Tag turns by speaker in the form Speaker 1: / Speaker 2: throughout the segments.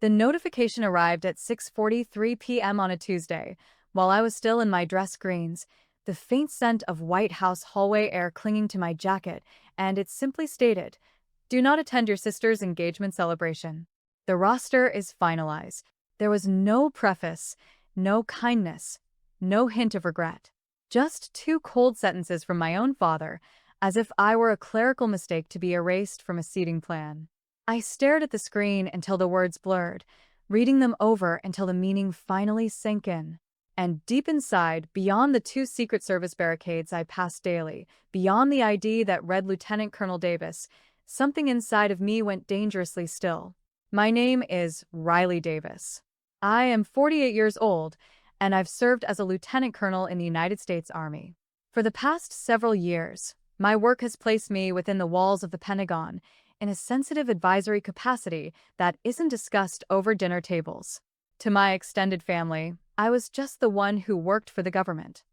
Speaker 1: The notification arrived at 6:43 p.m. on a Tuesday, while I was still in my dress greens, the faint scent of White House hallway air clinging to my jacket, and it simply stated, "Do not attend your sister's engagement celebration. The roster is finalized." There was no preface, no kindness, no hint of regret. Just two cold sentences from my own father, as if I were a clerical mistake to be erased from a seating plan. I stared at the screen until the words blurred, reading them over until the meaning finally sank in. And deep inside, beyond the two Secret Service barricades I passed daily, beyond the ID that read Lieutenant Colonel Davis, something inside of me went dangerously still. My name is Riley Davis. I am 48 years old, and I've served as a lieutenant colonel in the United States Army. For the past several years, my work has placed me within the walls of the Pentagon in a sensitive advisory capacity that isn't discussed over dinner tables. To my extended family, I was just the one who worked for the government.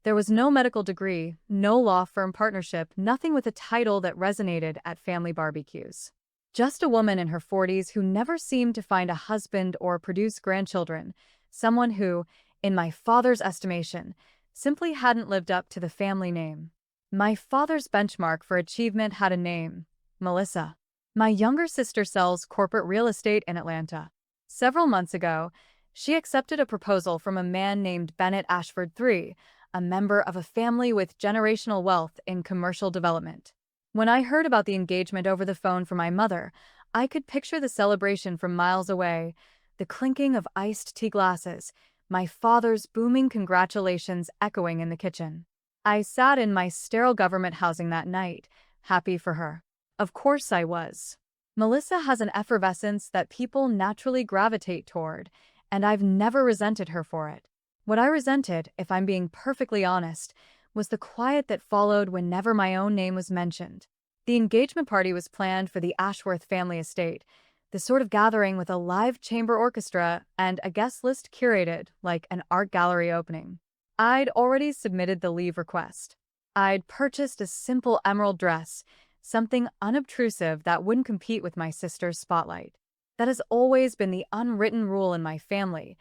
Speaker 1: There was no medical degree, no law firm partnership, nothing with a title that resonated at family barbecues. Just a woman in her 40s who never seemed to find a husband or produce grandchildren, someone who, in my father's estimation, simply hadn't lived up to the family name. My father's benchmark for achievement had a name: Melissa. My younger sister sells corporate real estate in Atlanta. Several months ago, she accepted a proposal from a man named Bennett Ashford III, a member of a family with generational wealth in commercial development. When I heard about the engagement over the phone from my mother, I could picture the celebration from miles away, the clinking of iced tea glasses, my father's booming congratulations echoing in the kitchen. I sat in my sterile government housing that night, happy for her. Of course I was. Melissa has an effervescence that people naturally gravitate toward, and I've never resented her for it. What I resented, if I'm being perfectly honest, was the quiet that followed whenever my own name was mentioned. The engagement party was planned for the Ashworth family estate, the sort of gathering with a live chamber orchestra and a guest list curated like an art gallery opening. I'd already submitted the leave request. I'd purchased a simple emerald dress, something unobtrusive that wouldn't compete with my sister's spotlight. That has always been the unwritten rule in my family: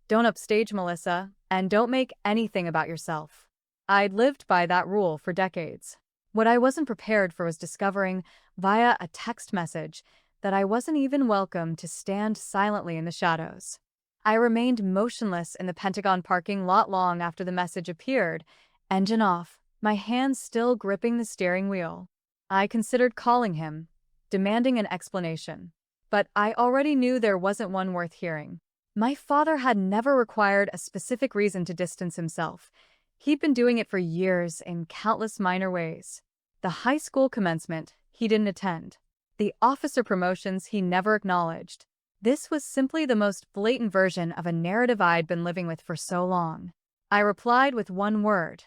Speaker 1: don't upstage Melissa, and don't make anything about yourself. I'd lived by that rule for decades. What I wasn't prepared for was discovering, via a text message, that I wasn't even welcome to stand silently in the shadows. I remained motionless in the Pentagon parking lot long after the message appeared, engine off, my hands still gripping the steering wheel. I considered calling him, demanding an explanation. But I already knew there wasn't one worth hearing. My father had never required a specific reason to distance himself. He'd been doing it for years in countless minor ways. The high school commencement, he didn't attend. The officer promotions he never acknowledged. This was simply the most blatant version of a narrative I'd been living with for so long. I replied with one word: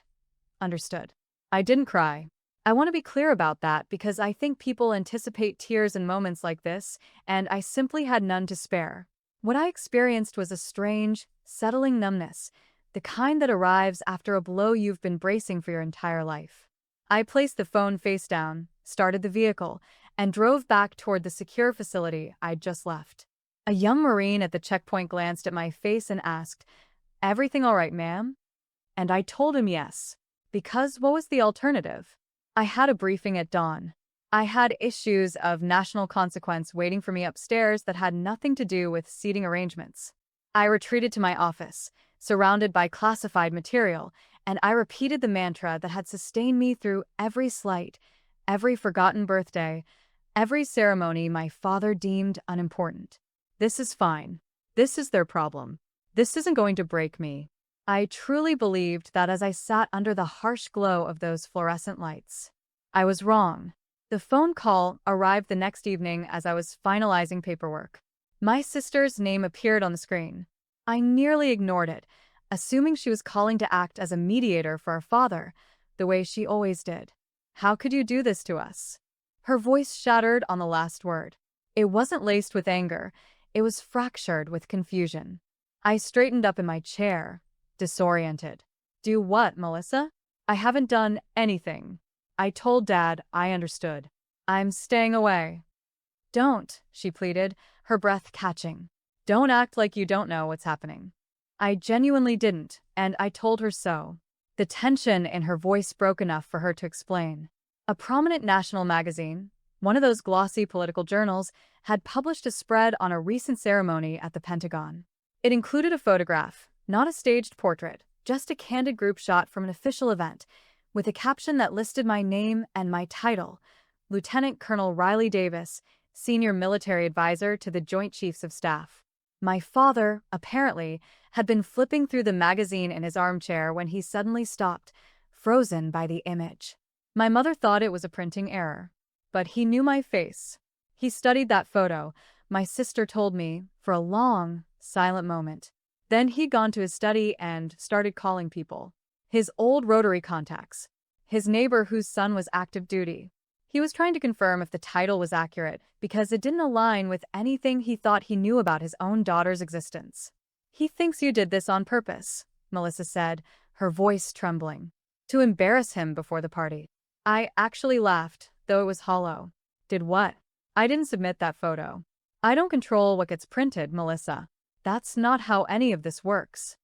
Speaker 1: understood. I didn't cry. I want to be clear about that because I think people anticipate tears in moments like this, and I simply had none to spare. What I experienced was a strange, settling numbness, the kind that arrives after a blow you've been bracing for your entire life. I placed the phone face down, started the vehicle, and drove back toward the secure facility I'd just left. A young Marine at the checkpoint glanced at my face and asked, "Everything all right, ma'am?" And I told him yes. Because what was the alternative? I had a briefing at dawn. I had issues of national consequence waiting for me upstairs that had nothing to do with seating arrangements. I retreated to my office, surrounded by classified material, and I repeated the mantra that had sustained me through every slight, every forgotten birthday, every ceremony my father deemed unimportant. This is fine. This is their problem. This isn't going to break me. I truly believed that as I sat under the harsh glow of those fluorescent lights. I was wrong. The phone call arrived the next evening as I was finalizing paperwork. My sister's name appeared on the screen. I nearly ignored it, assuming she was calling to act as a mediator for our father, the way she always did. "How could you do this to us?" Her voice shattered on the last word. It wasn't laced with anger. It was fractured with confusion. I straightened up in my chair, disoriented. "Do what, Melissa? I haven't done anything. I told Dad I understood. I'm staying away." Don't, she pleaded, her breath catching. Don't act like you don't know what's happening. I genuinely didn't, and I told her so. The tension in her voice broke enough for her to explain. A prominent national magazine, one of those glossy political journals, had published a spread on a recent ceremony at the Pentagon. It included a photograph, not a staged portrait, just a candid group shot from an official event, with a caption that listed my name and my title, Lieutenant Colonel Riley Davis, Senior Military Advisor to the Joint Chiefs of Staff. My father, apparently, had been flipping through the magazine in his armchair when he suddenly stopped, frozen by the image. My mother thought it was a printing error. But he knew my face. He studied that photo, my sister told me, for a long, silent moment. Then he'd gone to his study and started calling people. His old Rotary contacts. His neighbor whose son was active duty. He was trying to confirm if the title was accurate because it didn't align with anything he thought he knew about his own daughter's existence. He thinks you did this on purpose, Melissa said, her voice trembling. To embarrass him before the party. I actually laughed, though it was hollow. Did what? I didn't submit that photo. I don't control what gets printed, Melissa. That's not how any of this works.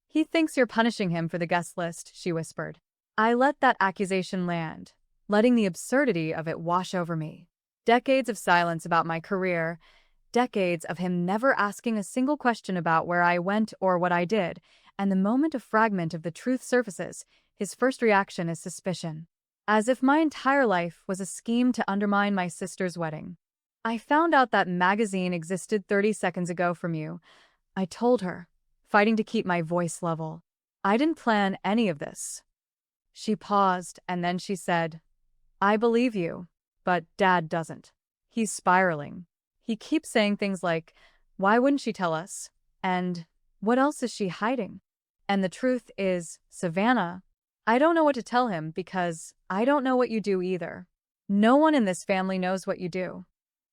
Speaker 1: He thinks you're punishing him for the guest list, she whispered. I let that accusation land, letting the absurdity of it wash over me. Decades of silence about my career, decades of him never asking a single question about where I went or what I did, and the moment a fragment of the truth surfaces, his first reaction is suspicion. As if my entire life was a scheme to undermine my sister's wedding. I found out that magazine existed 30 seconds ago from you, I told her, fighting to keep my voice level. I didn't plan any of this. She paused, and then she said, I believe you, but Dad doesn't. He's spiraling. He keeps saying things like, why wouldn't she tell us? And, what else is she hiding? And the truth is, Savannah, I don't know what to tell him because I don't know what you do either. No one in this family knows what you do.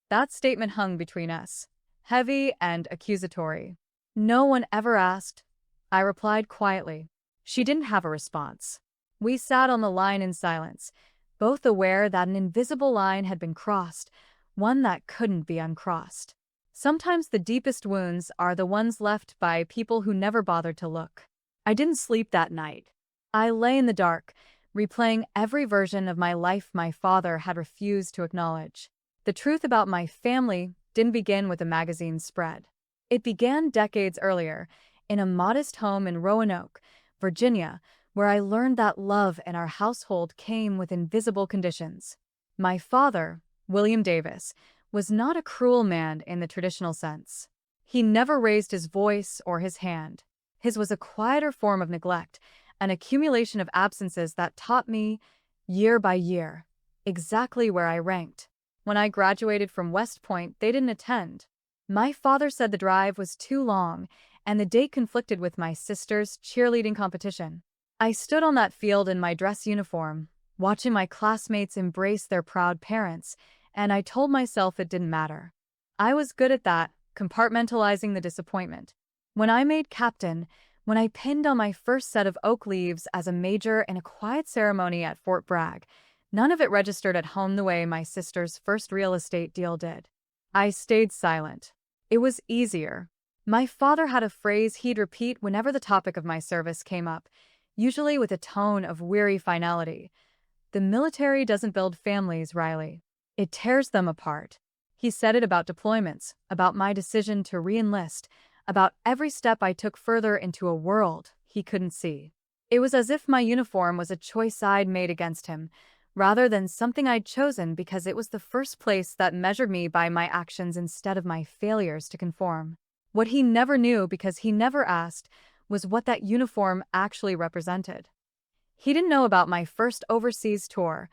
Speaker 1: That statement hung between us, heavy and accusatory. No one ever asked. I replied quietly. She didn't have a response. We sat on the line in silence, both aware that an invisible line had been crossed, one that couldn't be uncrossed. Sometimes the deepest wounds are the ones left by people who never bothered to look. I didn't sleep that night. I lay in the dark, replaying every version of my life my father had refused to acknowledge. The truth about my family didn't begin with a magazine spread. It began decades earlier, in a modest home in Roanoke, Virginia, where I learned that love in our household came with invisible conditions. My father, William Davis, was not a cruel man in the traditional sense. He never raised his voice or his hand. His was a quieter form of neglect, an accumulation of absences that taught me, year by year, exactly where I ranked. When I graduated from West Point, they didn't attend. My father said the drive was too long, and the date conflicted with my sister's cheerleading competition. I stood on that field in my dress uniform, watching my classmates embrace their proud parents, and I told myself it didn't matter. I was good at that, compartmentalizing the disappointment. When I made captain, when I pinned on my first set of oak leaves as a major in a quiet ceremony at Fort Bragg, none of it registered at home the way my sister's first real estate deal did. I stayed silent. It was easier. My father had a phrase he'd repeat whenever the topic of my service came up, usually with a tone of weary finality. The military doesn't build families, Riley. It tears them apart. He said it about deployments, about my decision to re-enlist, about every step I took further into a world he couldn't see. It was as if my uniform was a choice I'd made against him, rather than something I'd chosen because it was the first place that measured me by my actions instead of my failures to conform. What he never knew because he never asked was what that uniform actually represented. He didn't know about my first overseas tour,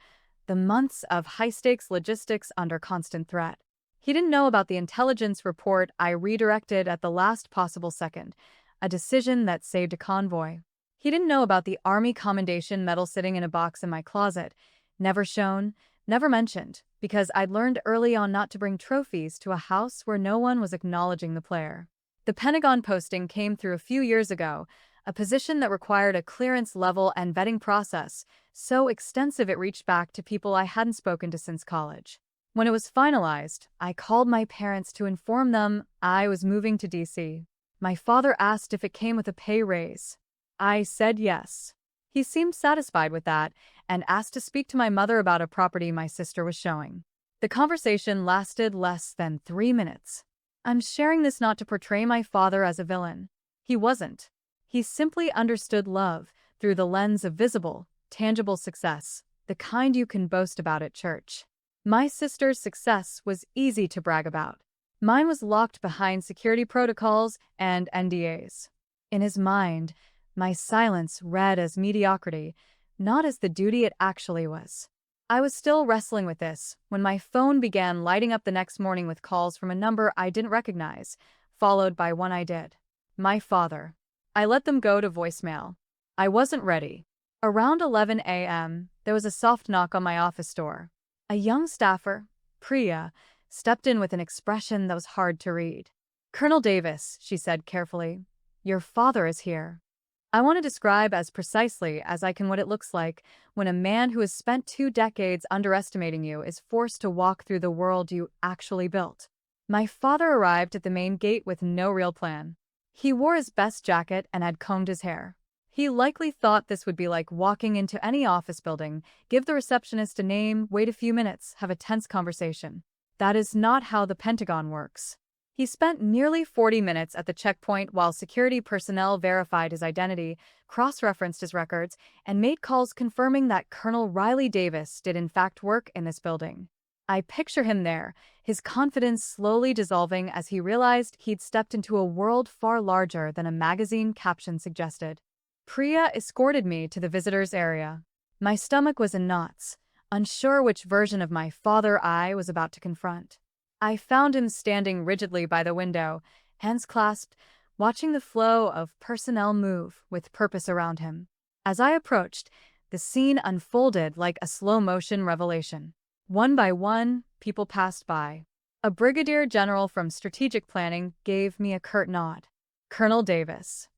Speaker 1: the months of high-stakes logistics under constant threat. He didn't know about the intelligence report I redirected at the last possible second, a decision that saved a convoy. He didn't know about the Army Commendation Medal sitting in a box in my closet, never shown, never mentioned, because I'd learned early on not to bring trophies to a house where no one was acknowledging the player. The Pentagon posting came through a few years ago, a position that required a clearance level and vetting process, so extensive it reached back to people I hadn't spoken to since college. When it was finalized, I called my parents to inform them I was moving to DC. My father asked if it came with a pay raise. I said yes. He seemed satisfied with that and asked to speak to my mother about a property my sister was showing. The conversation lasted less than 3 minutes. I'm sharing this not to portray my father as a villain. He wasn't. He simply understood love through the lens of visible, tangible success, the kind you can boast about at church. My sister's success was easy to brag about. Mine was locked behind security protocols and NDAs. In his mind, my silence read as mediocrity, not as the duty it actually was. I was still wrestling with this when my phone began lighting up the next morning with calls from a number I didn't recognize, followed by one I did. My father. I let them go to voicemail. I wasn't ready. Around 11 a.m., there was a soft knock on my office door. A young staffer, Priya, stepped in with an expression that was hard to read. "Colonel Davis," she said carefully, "your father is here." I want to describe as precisely as I can what it looks like when a man who has spent 2 decades underestimating you is forced to walk through the world you actually built. My father arrived at the main gate with no real plan. He wore his best jacket and had combed his hair. He likely thought this would be like walking into any office building, give the receptionist a name, wait a few minutes, have a tense conversation. That is not how the Pentagon works. He spent nearly 40 minutes at the checkpoint while security personnel verified his identity, cross-referenced his records, and made calls confirming that Colonel Riley Davis did in fact work in this building. I picture him there, his confidence slowly dissolving as he realized he'd stepped into a world far larger than a magazine caption suggested. Priya escorted me to the visitors area. My stomach was in knots, unsure which version of my father I was about to confront. I found him standing rigidly by the window, hands clasped, watching the flow of personnel move with purpose around him. As I approached, the scene unfolded like a slow-motion revelation. One by one, people passed by. A brigadier general from strategic planning gave me a curt nod. Colonel Davis.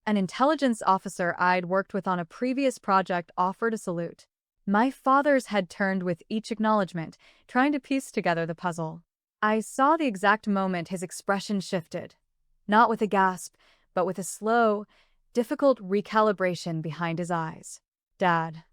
Speaker 1: An intelligence officer I'd worked with on a previous project offered a salute. My father's head turned with each acknowledgement, trying to piece together the puzzle. I saw the exact moment his expression shifted. Not with a gasp, but with a slow, difficult recalibration behind his eyes. "Dad,"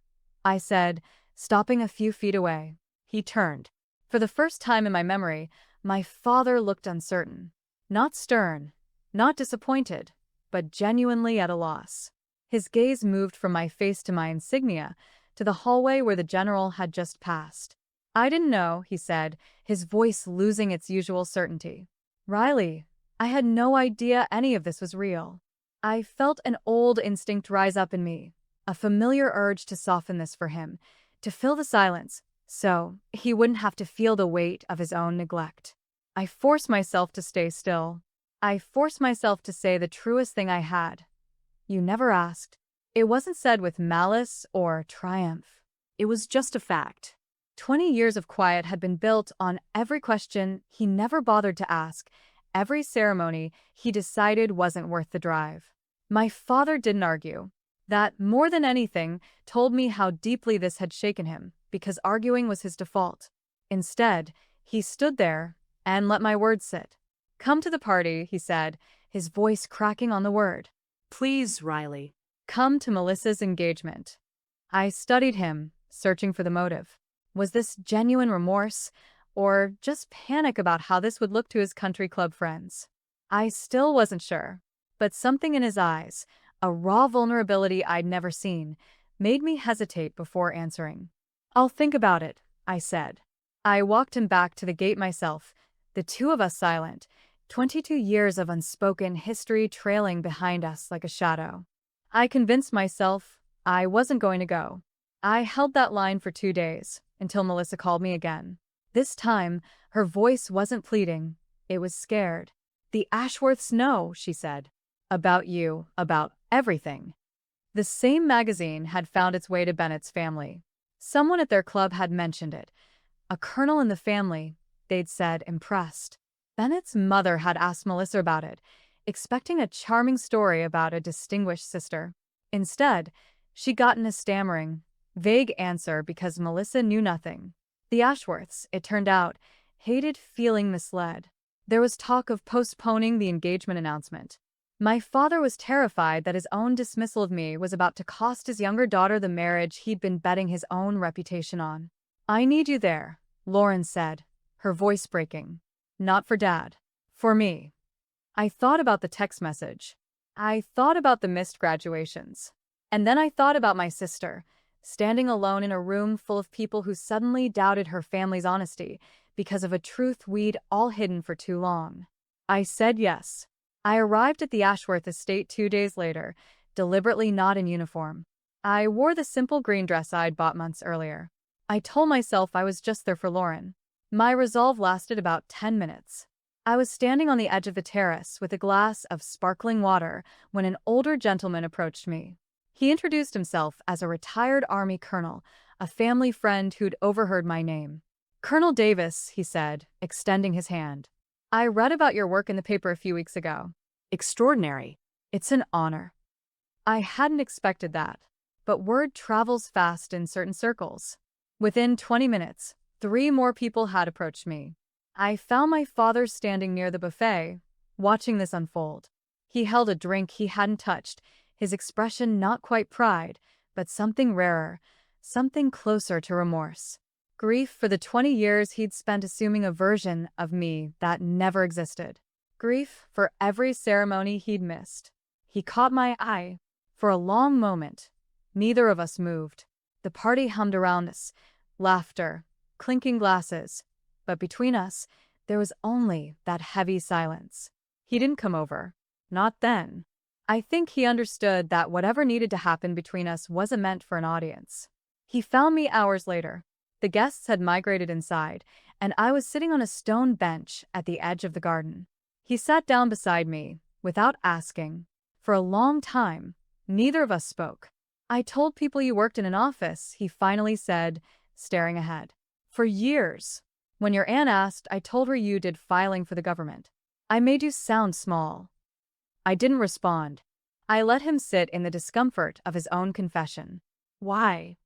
Speaker 1: I said, stopping a few feet away. He turned. For the first time in my memory, my father looked uncertain. Not stern, not disappointed, but genuinely at a loss. His gaze moved from my face to my insignia, to the hallway where the general had just passed. "I didn't know," he said, his voice losing its usual certainty. "Riley, I had no idea any of this was real." I felt an old instinct rise up in me, a familiar urge to soften this for him, to fill the silence, so he wouldn't have to feel the weight of his own neglect. I forced myself to stay still. I forced myself to say the truest thing I had. "You never asked." It wasn't said with malice or triumph. It was just a fact. 20 years of quiet had been built on every question he never bothered to ask, every ceremony he decided wasn't worth the drive. My father didn't argue. That, more than anything, told me how deeply this had shaken him, because arguing was his default. Instead, he stood there and let my words sit. "Come to the party," he said, his voice cracking on the word.
Speaker 2: "Please, Riley."
Speaker 1: "Come to Melissa's engagement." I studied him, searching for the motive. Was this genuine remorse, or just panic about how this would look to his country club friends? I still wasn't sure, but something in his eyes, a raw vulnerability I'd never seen, made me hesitate before answering. "I'll think about it," I said. I walked him back to the gate myself, the two of us silent, 22 years of unspoken history trailing behind us like a shadow. I convinced myself I wasn't going to go. I held that line for 2 days, until Melissa called me again. This time, her voice wasn't pleading, it was scared. "The Ashworths know," she said. "About you, about everything." The same magazine had found its way to Bennett's family. Someone at their club had mentioned it. A colonel in the family, they'd said, impressed. Bennett's mother had asked Melissa about it, expecting a charming story about a distinguished sister. Instead, she'd gotten a stammering, vague answer because Melissa knew nothing. The Ashworths, it turned out, hated feeling misled. There was talk of postponing the engagement announcement. My father was terrified that his own dismissal of me was about to cost his younger daughter the marriage he'd been betting his own reputation on. "I need you there," Lauren said, her voice breaking. "Not for Dad. For me." I thought about the text message. I thought about the missed graduations. And then I thought about my sister, standing alone in a room full of people who suddenly doubted her family's honesty because of a truth we'd all hidden for too long. I said yes. I arrived at the Ashworth estate 2 days later, deliberately not in uniform. I wore the simple green dress I'd bought months earlier. I told myself I was just there for Lauren. My resolve lasted about 10 minutes. I was standing on the edge of the terrace with a glass of sparkling water when an older gentleman approached me. He introduced himself as a retired Army colonel, a family friend who'd overheard my name. "Colonel Davis," he said, extending his hand. "I read about your work in the paper a few weeks ago." "Extraordinary." "It's an honor." I hadn't expected that, but word travels fast in certain circles. Within 20 minutes, 3 more people had approached me. I found my father standing near the buffet, watching this unfold. He held a drink he hadn't touched, his expression not quite pride, but something rarer, something closer to remorse. Grief for the 20 years he'd spent assuming a version of me that never existed. Grief for every ceremony he'd missed. He caught my eye. For a long moment, neither of us moved. The party hummed around us, laughter, clinking glasses. But between us, there was only that heavy silence. He didn't come over. Not then. I think he understood that whatever needed to happen between us wasn't meant for an audience. He found me hours later. The guests had migrated inside, and I was sitting on a stone bench at the edge of the garden. He sat down beside me, without asking. For a long time, neither of us spoke. "I told people you worked in an office," he finally said, staring ahead. "For years. When your aunt asked, I told her you did filing for the government. I made you sound small." I didn't respond. I let him sit in the discomfort of his own confession. "Why?"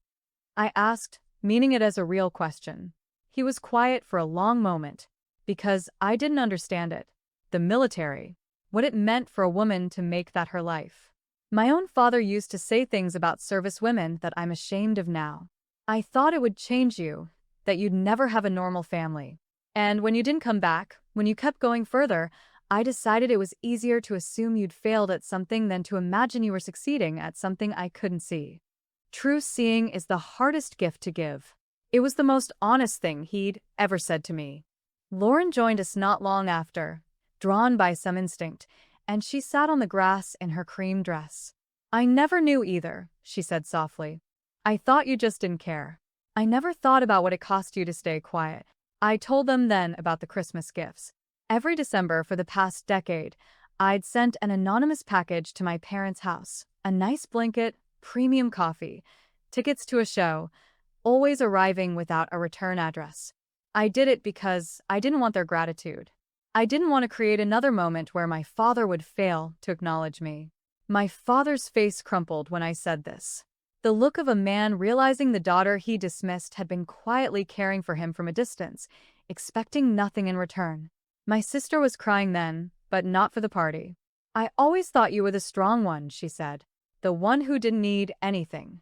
Speaker 1: I asked, meaning it as a real question. He was quiet for a long moment. "Because I didn't understand it. The military. What it meant for a woman to make that her life. My own father used to say things about service women that I'm ashamed of now. I thought it would change you, that you'd never have a normal family. And when you didn't come back, when you kept going further, I decided it was easier to assume you'd failed at something than to imagine you were succeeding at something I couldn't see. True seeing is the hardest gift to give." It was the most honest thing he'd ever said to me. Lauren joined us not long after, drawn by some instinct, and she sat on the grass in her cream dress. "I never knew either," she said softly. "I thought you just didn't care. I never thought about what it cost you to stay quiet." I told them then about the Christmas gifts. Every December for the past decade, I'd sent an anonymous package to my parents' house, a nice blanket, premium coffee, tickets to a show, always arriving without a return address. I did it because I didn't want their gratitude. I didn't want to create another moment where my father would fail to acknowledge me. My father's face crumpled when I said this. The look of a man realizing the daughter he dismissed had been quietly caring for him from a distance, expecting nothing in return. My sister was crying then, but not for the party. "I always thought you were the strong one," she said. "The one who didn't need anything."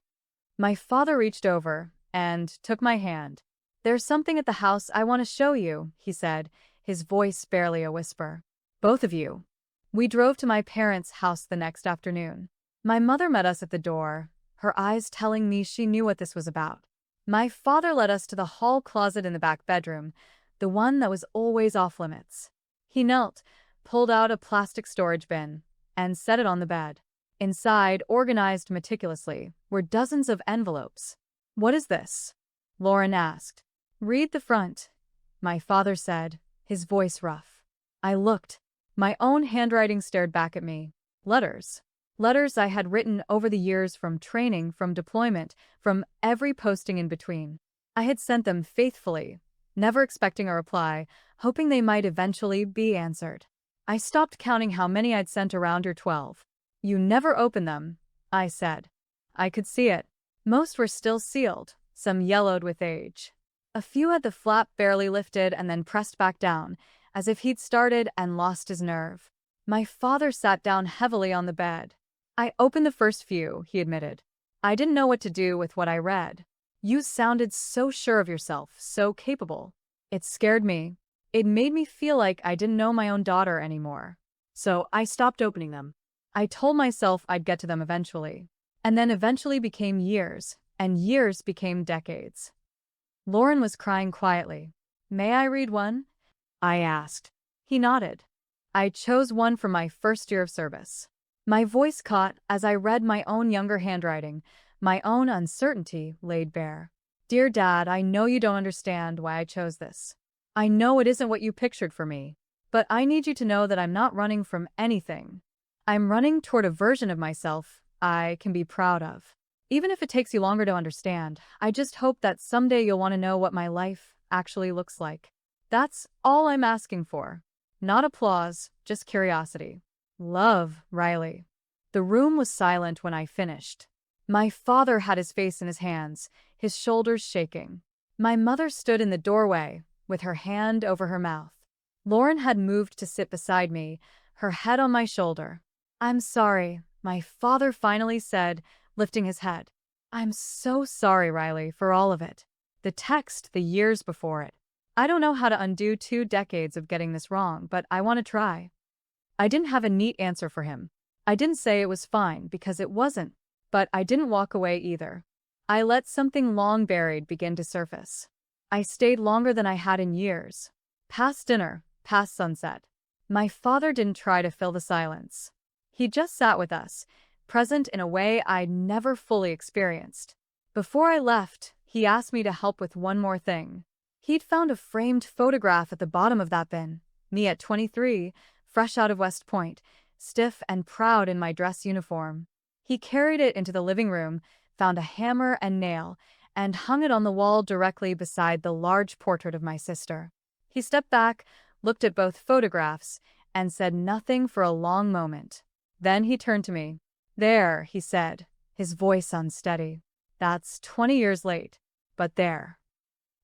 Speaker 1: My father reached over and took my hand. "There's something at the house I want to show you," he said, his voice barely a whisper. "Both of you." We drove to my parents' house the next afternoon. My mother met us at the door, her eyes telling me she knew what this was about. My father led us to the hall closet in the back bedroom, the one that was always off limits. He knelt, pulled out a plastic storage bin, and set it on the bed. Inside, organized meticulously, were dozens of envelopes. "What is this?" Lauren asked. "Read the front," my father said, his voice rough. I looked. My own handwriting stared back at me. Letters. Letters I had written over the years, from training, from deployment, from every posting in between. I had sent them faithfully, never expecting a reply, hoping they might eventually be answered. I stopped counting how many I'd sent around your 12. "You never opened them," I said. I could see it. Most were still sealed, some yellowed with age. A few had the flap barely lifted and then pressed back down, as if he'd started and lost his nerve. My father sat down heavily on the bed. I opened the first few, he admitted. I didn't know what to do with what I read. You sounded so sure of yourself, so capable. It scared me. It made me feel like I didn't know my own daughter anymore. So I stopped opening them. I told myself I'd get to them eventually. And then eventually became years, and years became decades. Lauren was crying quietly. May I read one? I asked. He nodded. I chose one from my first year of service. My voice caught as I read my own younger handwriting, my own uncertainty laid bare. Dear Dad, I know you don't understand why I chose this. I know it isn't what you pictured for me, but I need you to know that I'm not running from anything. I'm running toward a version of myself I can be proud of. Even if it takes you longer to understand, I just hope that someday you'll want to know what my life actually looks like. That's all I'm asking for. Not applause, just curiosity. Love, Riley. The room was silent when I finished. My father had his face in his hands, his shoulders shaking. My mother stood in the doorway, with her hand over her mouth. Lauren had moved to sit beside me, her head on my shoulder. I'm sorry, my father finally said, lifting his head. I'm so sorry, Riley, for all of it. The text, the years before it. I don't know how to undo 2 decades of getting this wrong, but I want to try. I didn't have a neat answer for him. I didn't say it was fine, because it wasn't. But I didn't walk away either. I let something long buried begin to surface. I stayed longer than I had in years. Past dinner, past sunset. My father didn't try to fill the silence. He just sat with us, present in a way I'd never fully experienced. Before I left, he asked me to help with one more thing. He'd found a framed photograph at the bottom of that bin, me at 23, fresh out of West Point, stiff and proud in my dress uniform. He carried it into the living room, found a hammer and nail, and hung it on the wall directly beside the large portrait of my sister. He stepped back, looked at both photographs, and said nothing for a long moment. Then he turned to me. There, he said, his voice unsteady. That's 20 years late, but there.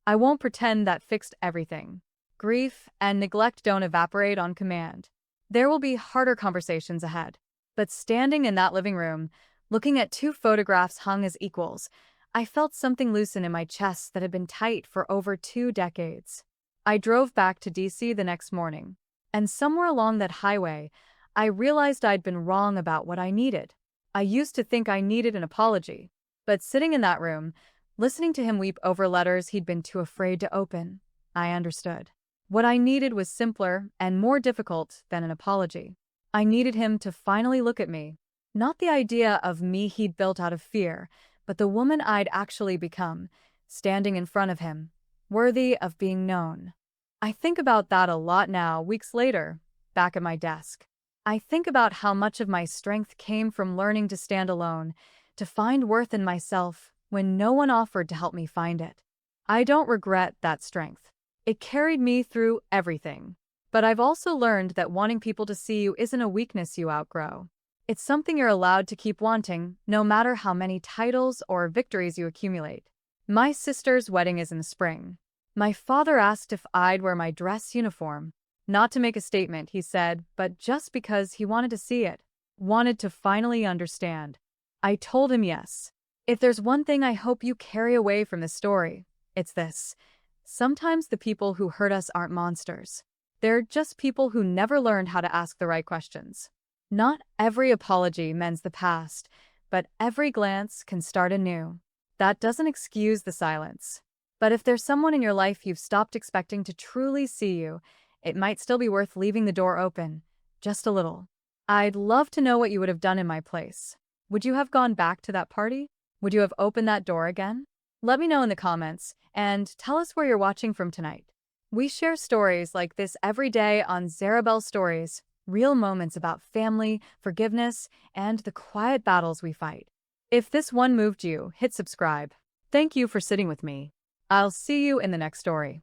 Speaker 1: I won't pretend that fixed everything. Grief and neglect don't evaporate on command. There will be harder conversations ahead. But standing in that living room, looking at 2 photographs hung as equals, I felt something loosen in my chest that had been tight for over 2 decades. I drove back to DC the next morning, and somewhere along that highway, I realized I'd been wrong about what I needed. I used to think I needed an apology, but sitting in that room, listening to him weep over letters he'd been too afraid to open, I understood. What I needed was simpler and more difficult than an apology. I needed him to finally look at me. Not the idea of me he'd built out of fear, but the woman I'd actually become, standing in front of him, worthy of being known. I think about that a lot now, weeks later, back at my desk. I think about how much of my strength came from learning to stand alone, to find worth in myself when no one offered to help me find it. I don't regret that strength. It carried me through everything. But I've also learned that wanting people to see you isn't a weakness you outgrow. It's something you're allowed to keep wanting, no matter how many titles or victories you accumulate. My sister's wedding is in the spring. My father asked if I'd wear my dress uniform. Not to make a statement, he said, but just because he wanted to see it. Wanted to finally understand. I told him yes. If there's one thing I hope you carry away from this story, it's this. Sometimes the people who hurt us aren't monsters. They're just people who never learned how to ask the right questions. Not every apology mends the past, but every glance can start anew. That doesn't excuse the silence. But if there's someone in your life you've stopped expecting to truly see you, it might still be worth leaving the door open, just a little. I'd love to know what you would have done in my place. Would you have gone back to that party? Would you have opened that door again? Let me know in the comments, and tell us where you're watching from tonight. We share stories like this every day on Zarabell Stories, real moments about family, forgiveness, and the quiet battles we fight. If this one moved you, hit subscribe. Thank you for sitting with me. I'll see you in the next story.